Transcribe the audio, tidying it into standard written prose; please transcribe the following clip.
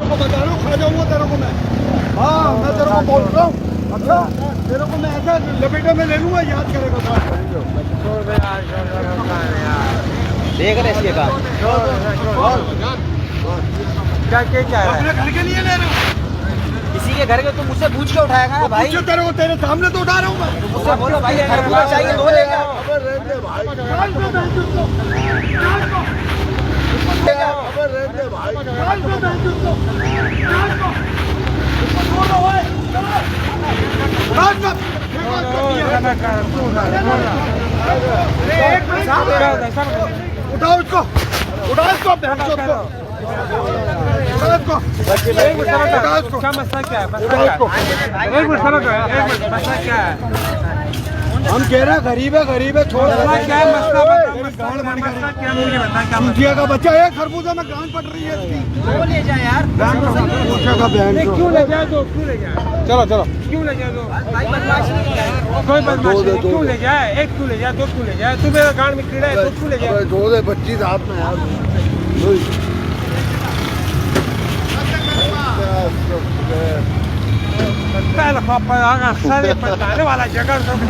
को बता रहा हूँ, खा जाऊंगा तेरे को मैं। हाँ मैं तेरे को बोल रहा हूँ। अच्छा तेरे को मैं ऐसा लपेटे में ले लूंगा, याद करेगा बात। देख रहे इसके काम क्या क्या क्या है? अपने घर के लिए ले रहे हो? किसी के घर के तुम मुझसे पूछ के उठाएगा ना भाई। पूछो तेरे को, तेरे सामने तो उठा रहा हूँ मैं। मुझसे बोलो भाई खरबूजा चाहिए तो लेगा। उठाओ इसको, उठाओ इसको, क्या मसला क्या है? एक मिनट सर, क्या है? हम कह रहे हैं गरीब है, गरीब है, छोड़। क्या है मसला? क्या मुझे बता, क्या चूतिया का बच्चा है, खरबूजा में गांड पड़ रही है इसकी। वो ले जा यार। चूतिया का बहन को। क्यों ले जाए दो? क्यों ले जाए? चलो चलो, क्यों ले जाए दो? भाई बदमाशी नहीं है। कोई बदमाशी नहीं। क्यों ले जाए? एक क्यों ले जाए? दो क्यों ले जाए? तू मेरे गांड में कीड़ा है, दो क्यों ले जाए? 25 हाथ में यार। पहले पापा आगा सारे बताने वाला जगह